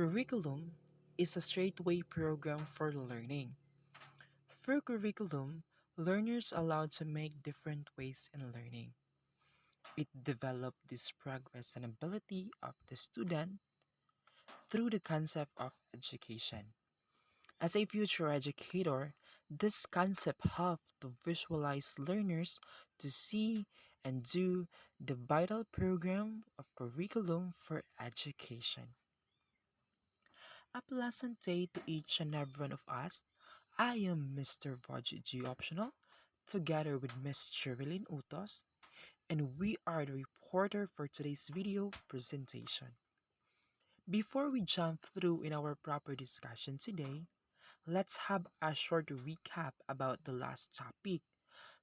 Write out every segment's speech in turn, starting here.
Curriculum is a straightway program for learning. Through curriculum, learners are allowed to make different ways in learning. It develops this progress and ability of the student through the concept of education. As a future educator, this concept helps to visualize learners to see and do the vital program of curriculum for education. A pleasant day to each and every one of us. I am Mr. Vajit G Optional, together with Miss Cherilyn Utos, and we are the reporter for today's video presentation. Before we jump through in our proper discussion today, let's have a short recap about the last topic.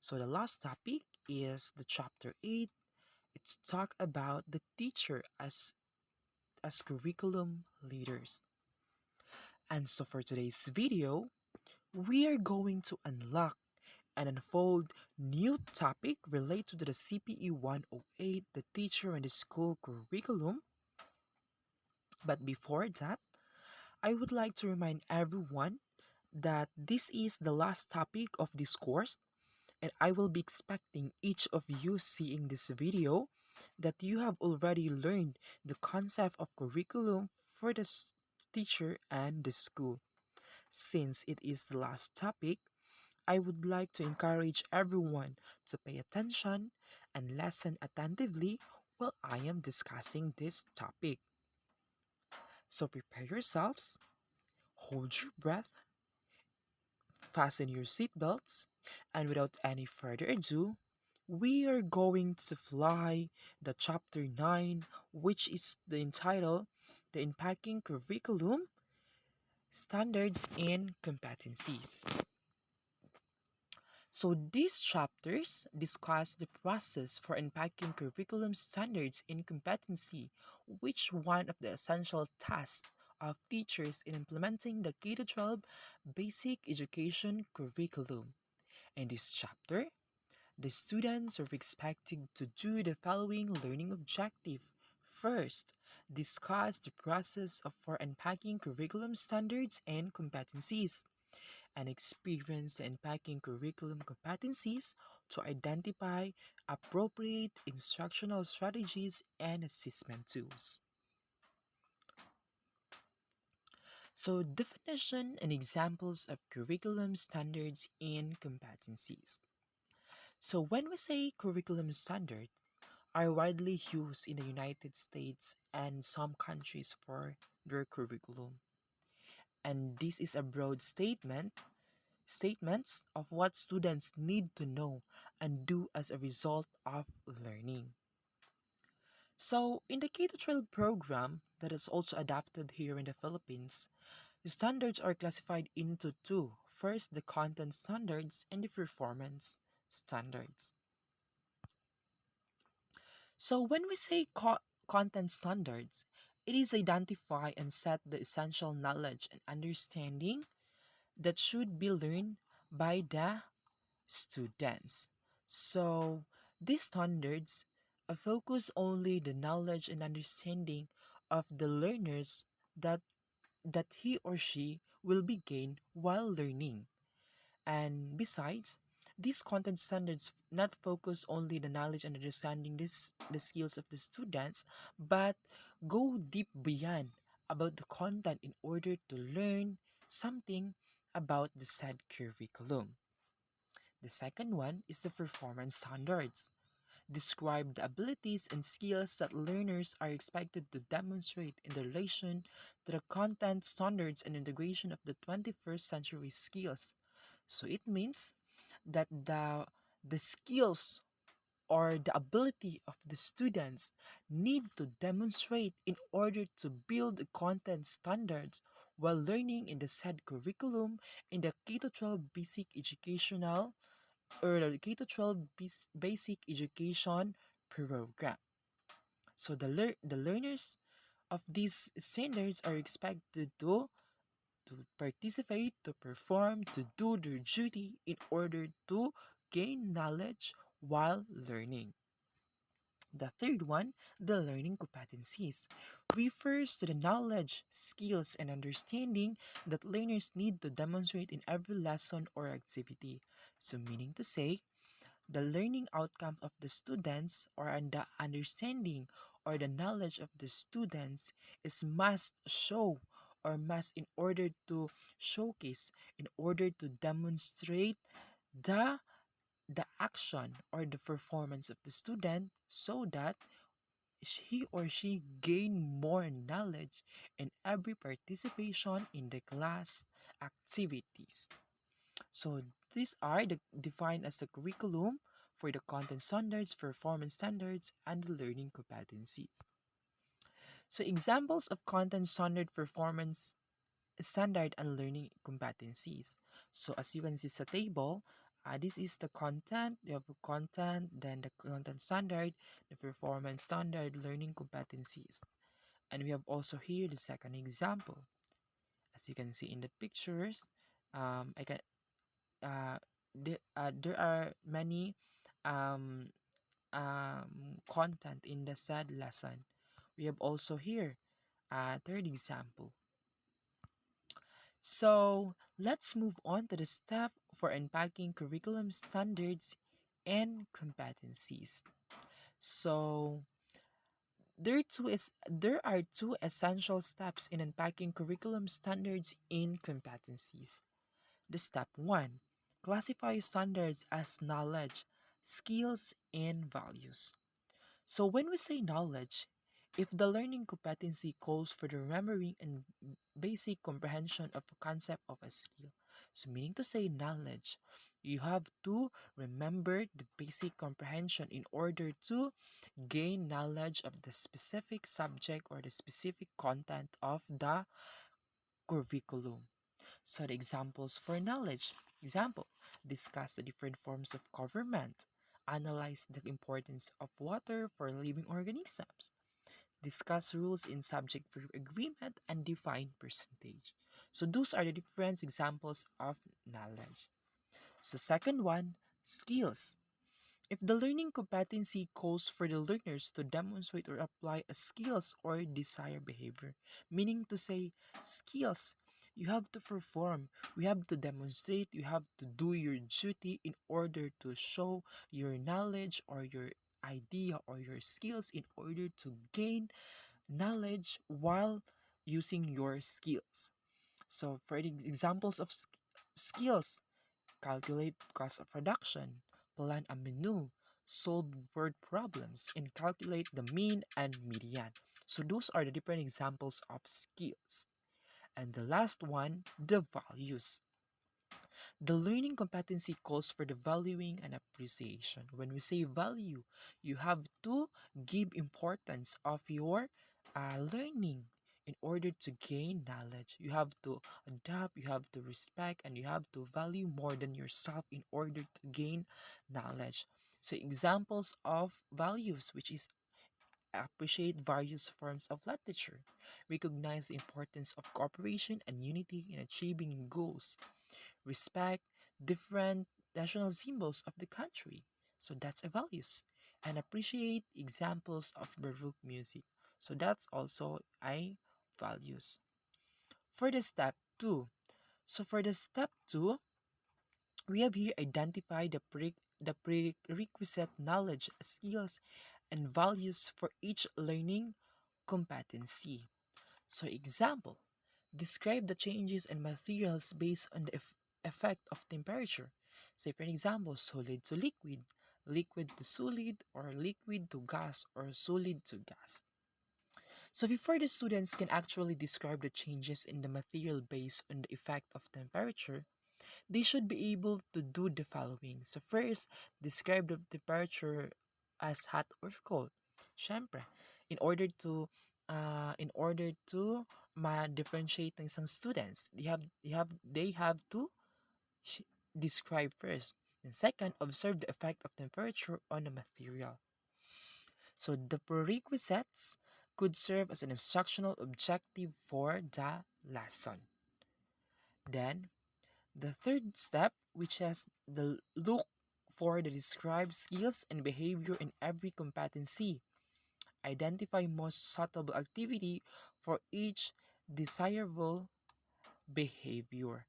So the last topic is the chapter 8. It's talk about the teacher as curriculum leaders. And so for today's video, we are going to unlock and unfold new topic related to the CPE 108, the teacher and the school curriculum. But before that, I would like to remind everyone that this is the last topic of this course, and I will be expecting each of you seeing this video that you have already learned the concept of curriculum for the teacher and the school. Since it is the last topic, I would like to encourage everyone to pay attention and listen attentively while I am discussing this topic. So prepare yourselves, hold your breath, fasten your seatbelts, and without any further ado, we are going to fly the chapter 9, which is the entitled The Unpacking Curriculum Standards and Competencies. So these chapters discuss the process for unpacking curriculum standards in competency, which one of the essential tasks of teachers in implementing the K-12 basic education curriculum. In this chapter, the students are expected to do the following learning objective. First, discuss the process for unpacking curriculum standards and competencies and experience the unpacking curriculum competencies to identify appropriate instructional strategies and assessment tools. So, definition and examples of curriculum standards and competencies. So, when we say curriculum standard, are widely used in the United States and some countries for their curriculum. And this is a broad statements of what students need to know and do as a result of learning. So, in the K-12 program that is also adapted here in the Philippines, the standards are classified into two. First, the content standards and the performance standards. So, when we say content standards, it is identify and set the essential knowledge and understanding that should be learned by the students. So these standards focus only the knowledge and understanding of the learners that he or she will be gained while learning. And besides, these content standards not focus only the knowledge and understanding the skills of the students, but go deep beyond about the content in order to learn something about the said curriculum. The second one is the performance standards. Describe the abilities and skills that learners are expected to demonstrate in relation to the content standards and integration of the 21st century skills. So it means that the skills or the ability of the students need to demonstrate in order to build the content standards while learning in the said curriculum in the K-12 basic educational or the K-12 basic education program. So the learners of these standards are expected to participate, to perform, to do their duty in order to gain knowledge while learning. The third one, the learning competencies, refers to the knowledge, skills, and understanding that learners need to demonstrate in every lesson or activity. So, meaning to say, the learning outcome of the students or the understanding or the knowledge of the students is must show or must in order to showcase, in order to demonstrate the the action or the performance of the student so that he or she gain more knowledge in every participation in the class activities. So these are defined as the curriculum for the content standards, performance standards, and the learning competencies. So examples of content standard, performance standard, and learning competencies. So as you can see sa table, this is the content. You have the content, then the content standard, the performance standard, learning competencies. And we have also here the second example. As you can see in the pictures, I can there are many um, content in the said lesson. We have also here a third example. So let's move on to the step for unpacking curriculum standards and competencies. So there are two essential steps in unpacking curriculum standards and competencies. The step 1, classify standards as knowledge, skills, and values. So when we say knowledge, if the learning competency calls for the remembering and basic comprehension of a concept of a skill, so meaning to say knowledge, you have to remember the basic comprehension in order to gain knowledge of the specific subject or the specific content of the curriculum. So the examples for knowledge. Example, discuss the different forms of government. Analyze the importance of water for living organisms. Discuss rules in subject verb agreement and define percentage. So those are the different examples of knowledge. So second one, skills. If the learning competency calls for the learners to demonstrate or apply a skills or desired behavior, meaning to say skills, you have to perform, you have to demonstrate, you have to do your duty in order to show your knowledge or your idea or your skills in order to gain knowledge while using your skills. So for the examples of skills, calculate cost of production, plan a menu, solve word problems, and calculate the mean and median. So those are the different examples of skills. And the last one, the values. The learning competency calls for the valuing and appreciation. When we say value, you have to give importance of your learning in order to gain knowledge. You have to adapt, you have to respect, and you have to value more than yourself in order to gain knowledge. So examples of values, which is appreciate various forms of literature, recognize the importance of cooperation and unity in achieving goals, respect different national symbols of the country. So that's a values. And appreciate examples of Baroque music. So that's also a values. For the step 2. So for the step 2, we have here identified the prerequisite knowledge, skills, and values for each learning competency. So example, describe the changes in materials based on the effect of temperature. Say for an example, solid to liquid, liquid to solid, or liquid to gas, or solid to gas. So before the students can actually describe the changes in the material based on the effect of temperature, they should be able to do the following. So first, describe the temperature as hot or cold. Syempre, in order to differentiate ng isang students, they have to sh- describe first. And second, observe the effect of temperature on the material. So the prerequisites could serve as an instructional objective for the lesson. Then the third step, which is the look 4 that describes skills and behavior in every competency. Identify most suitable activity for each desirable behavior.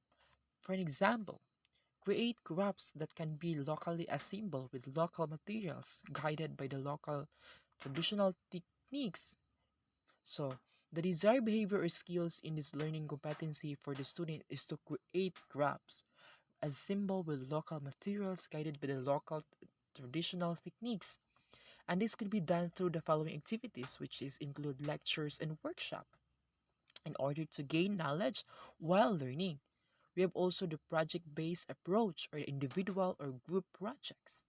For an example, create graphs that can be locally assembled with local materials guided by the local traditional techniques. So, the desired behavior or skills in this learning competency for the student is to create graphs assembled with local materials guided by the local traditional techniques. And this could be done through the following activities, which is include lectures and workshop in order to gain knowledge while learning. We have also the project-based approach or individual or group projects.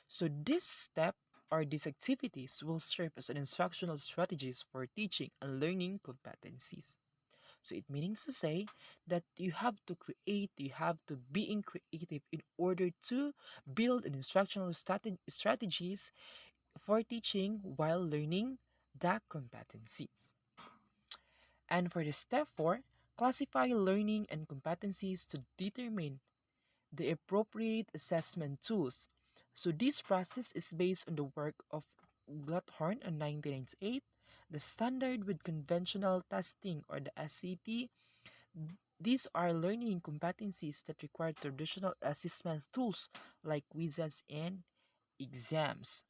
So this step or these activities will serve as an instructional strategies for teaching and learning competencies. So it means to say that you have to create, you have to being creative in order to build an instructional strategies for teaching while learning the competencies. And for the step 4, classify learning and competencies to determine the appropriate assessment tools. So this process is based on the work of Gluthorn in 1998, the standard with conventional testing or the SCT. These are learning competencies that require traditional assessment tools like quizzes and exams.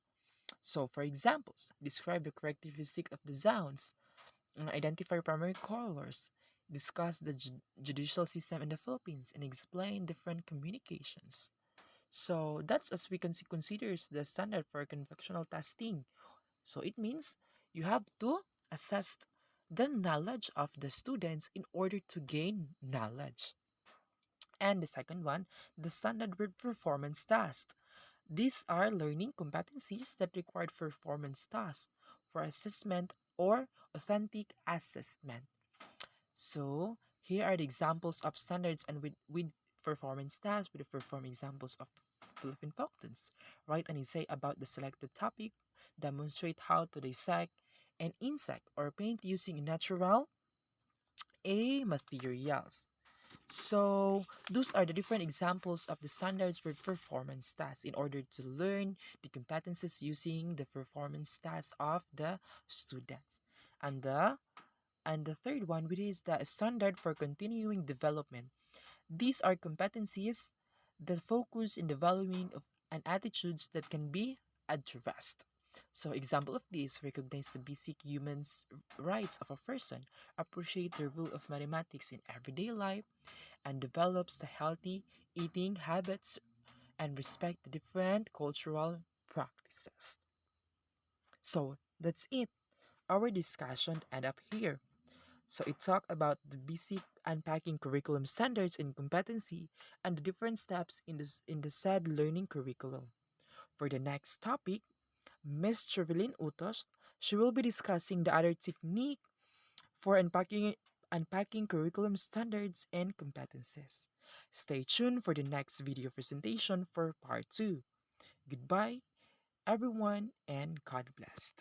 So, for examples, describe the characteristic of the sounds, identify primary colors, discuss the judicial system in the Philippines, and explain different communications. So that's as we can see considers the standard for conventional testing. So it means you have to assess the knowledge of the students in order to gain knowledge. And the second one, the standard with performance test. These are learning competencies that require performance tasks for assessment or authentic assessment. So here are the examples of standards and with performance tasks with the perform examples of Philippine Falcons. Write an essay about the selected topic, demonstrate how to dissect an insect or paint using natural A materials. So those are the different examples of the standards for performance tasks in order to learn the competencies using the performance tasks of the students. And the third one, which is the standard for continuing development. These are competencies that focus in developing of and attitudes that can be addressed. So example of this, recognize the basic human rights of a person, appreciate the rule of mathematics in everyday life, and develops the healthy eating habits and respect the different cultural practices. So that's it. Our discussion end up here. So it talked about the basic unpacking curriculum standards and competency and the different steps in the said learning curriculum. For the next topic, Miss Trevelyn Utos, she will be discussing the other technique for unpacking curriculum standards and competencies. Stay tuned for the next video presentation for part 2. Goodbye, everyone, and God bless.